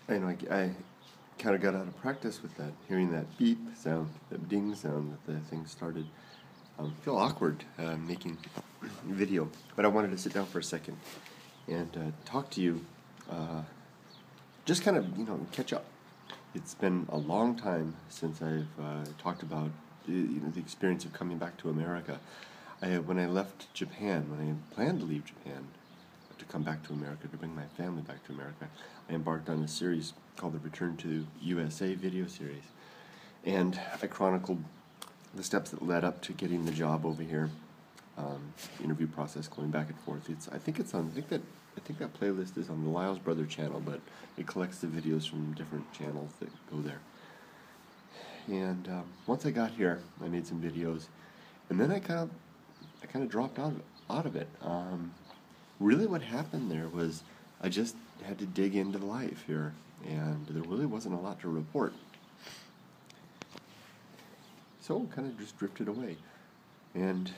I know I kind of got out of practice with that, hearing that beep sound, that ding sound that the thing started. Feel awkward making video, but I wanted to sit down for a second and talk to you, just kind of, catch up. It's been a long time since I've talked about the experience of coming back to America. When I left Japan, when I planned to leave Japan, to come back to America, to bring my family back to America, I embarked on a series called the Return to USA video series. And I chronicled the steps that led up to getting the job over here, interview process going back and forth. I think that playlist is on the LylesBrother channel, but it collects the videos from different channels that go there. And once I got here, I made some videos, and then I kind of dropped out of it. Really what happened there was I just had to dig into life here, and there really wasn't a lot to report. So kind of just drifted away, and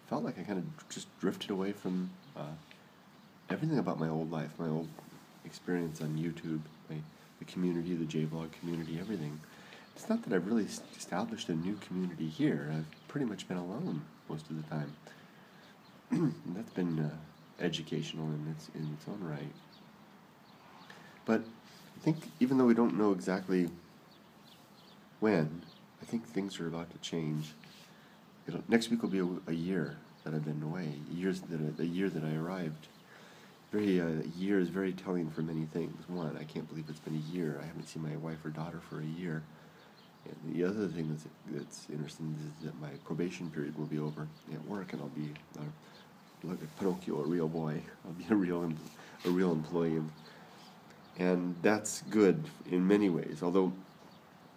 felt like I kind of just drifted away from everything about my old life, my old experience on YouTube, the community, the J-Vlog community, everything. It's not that I've really established a new community here. I've pretty much been alone most of the time. That's been educational in its own right. But I think even though we don't know exactly when, I think things are about to change. Next week will be a year that I've been away. A year that I arrived. A year is very telling for many things. One, I can't believe it's been a year. I haven't seen my wife or daughter for a year. And the other thing that's interesting is that my probation period will be over at work, and I'll be like a Pinocchio, a real boy. I'll be a real employee, and that's good in many ways. Although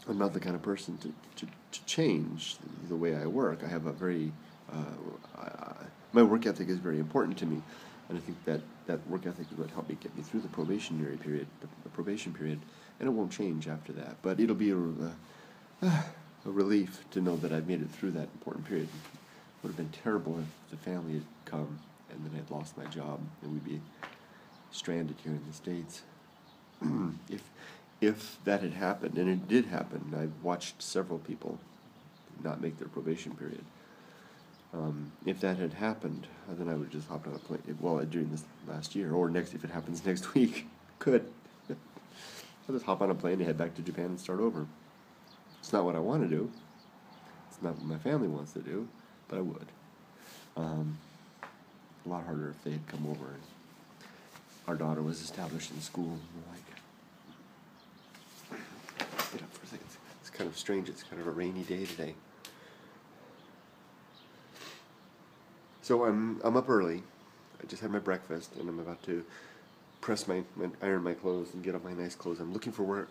I'm not the kind of person to change the way I work. I have a very my work ethic is very important to me, and I think that work ethic is what helped me get me through the probationary period, the probation period, and it won't change after that. But it'll be a relief to know that I've made it through that important period. It would have been terrible if the family had come and then I'd lost my job and we'd be stranded here in the States. If that had happened, and it did happen, I've watched several people not make their probation period. If that had happened, then I would just hop on a plane. Well, during this last year, or if it happens next week, could. I'll just hop on a plane and head back to Japan and start over. It's not what I want to do. It's not what my family wants to do, but I would. A lot harder if they had come over and our daughter was established in school. And we're like, get up for a second. It's kind of strange. It's kind of a rainy day today. So I'm up early. I just had my breakfast, and I'm about to iron my clothes and get up my nice clothes. I'm looking for work.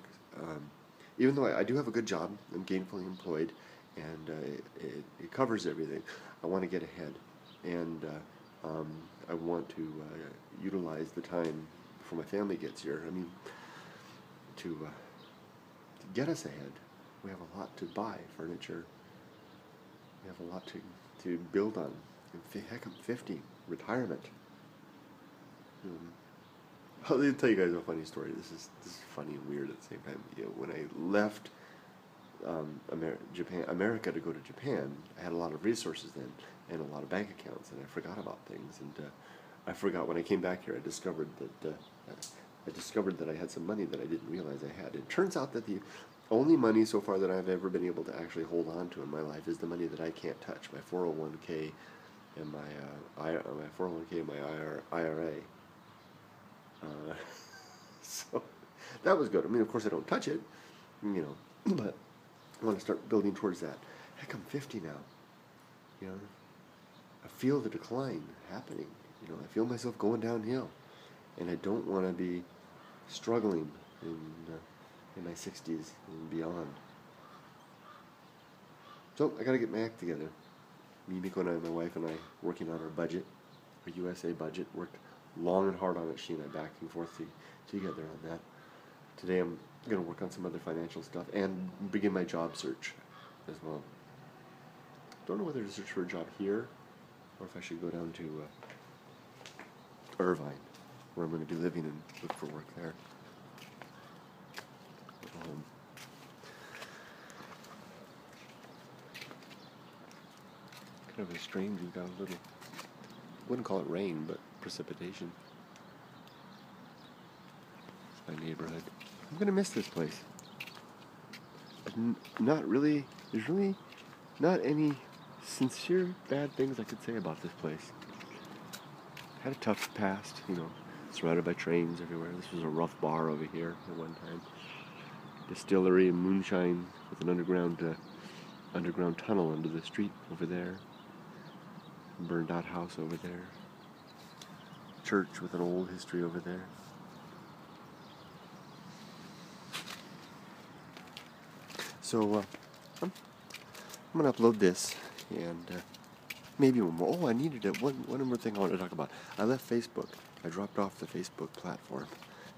Even though I do have a good job, I'm gainfully employed, and it covers everything. I want to get ahead, and I want to utilize the time before my family gets here. I mean, to get us ahead. We have a lot to buy, furniture. We have a lot to build on. Heck, I'm 50. Retirement. I'll tell you guys a funny story. This is funny and weird at the same time. When I left America to go to Japan, I had a lot of resources then and a lot of bank accounts, and I forgot about things. And I forgot when I came back here. I discovered that I had some money that I didn't realize I had. It turns out that the only money so far that I've ever been able to actually hold on to in my life is the money that I can't touch. My 401k and my 401k and my IRA. So that was good. I mean, of course, I don't touch it, but I want to start building towards that. Heck, I'm 50 now. I feel the decline happening. I feel myself going downhill, and I don't want to be struggling in my 60s and beyond. So I got to get my act together. Miko and I, my wife and I, working on our budget, our USA budget, worked long and hard on it. She and I back and forth together on that. Today I'm going to work on some other financial stuff and begin my job search as well. Don't know whether to search for a job here or if I should go down to Irvine, where I'm going to be living, and look for work there. of a strange. We've got a little, wouldn't call it rain, but precipitation. It's my neighborhood. I'm going to miss this place. Not really, there's really not any sincere bad things I could say about this place. Had a tough past, surrounded by trains everywhere. This was a rough bar over here at one time. Distillery and moonshine with an underground tunnel under the street over there. Burned out house over there. Church with an old history over there. So I'm gonna upload this and maybe one more. Oh, I needed it. One more thing I want to talk about. I left Facebook. I dropped off the Facebook platform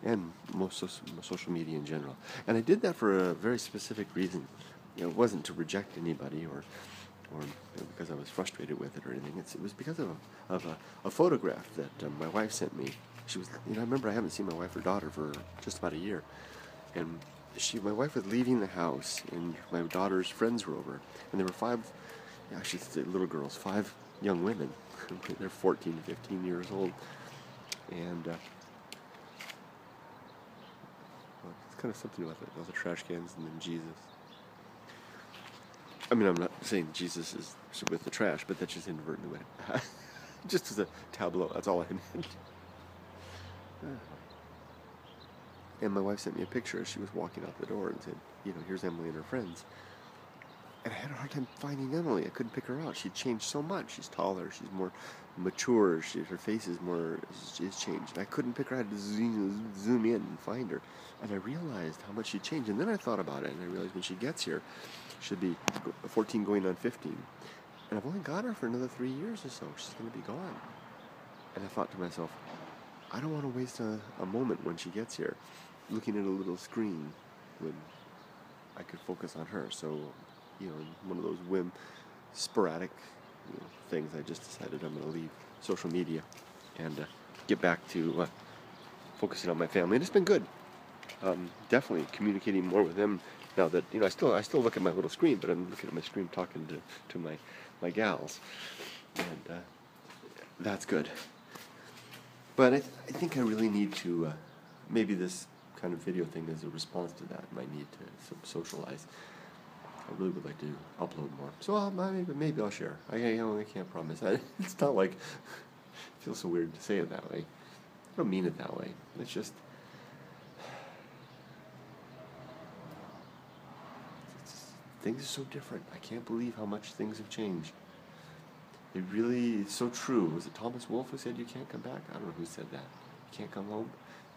and most social media in general. And I did that for a very specific reason. It wasn't to reject anybody or because I was frustrated with it or anything. It was because of a photograph that my wife sent me. She was, I remember I haven't seen my wife or daughter for just about a year, and my wife was leaving the house, and my daughter's friends were over, and there were five little girls, 5 young women. They're 14 to 15 years old, and well, it's kind of something about all the trash cans and then Jesus. I mean, I'm not saying Jesus is with the trash, but that's just inadvertently. Just as a tableau, that's all I meant. And my wife sent me a picture as she was walking out the door and said, here's Emily and her friends. And I had a hard time finding Emily. I couldn't pick her out. She'd changed so much. She's taller. She's more mature. Her face is changed. And I couldn't pick her. I had to zoom in and find her. And I realized how much she'd changed. And then I thought about it, and I realized when she gets here, she'll be 14 going on 15. And I've only got her for another 3 years or so. She's going to be gone. And I thought to myself, I don't want to waste a moment when she gets here looking at a little screen when I could focus on her. So, one of those sporadic things, I just decided I'm going to leave social media and get back to focusing on my family. And it's been good. Definitely communicating more with them now that, I still look at my little screen, but I'm looking at my screen talking to my gals. And that's good. But I think I really need to, maybe this kind of video thing is a response to that, my need to socialize. I really would like to upload more. So maybe I'll share. I can't promise. It's not like, it feels so weird to say it that way. I don't mean it that way. It's just, things are so different. I can't believe how much things have changed. It's so true. Was it Thomas Wolfe who said you can't come back? I don't know who said that. You can't come home?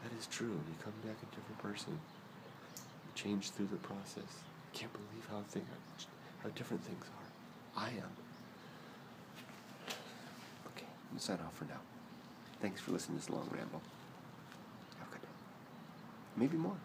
That is true. You come back a different person. You change through the process. I can't believe how different things are. I am. Okay, I'm going to sign off for now. Thanks for listening to this long ramble. Have a good day. Maybe more.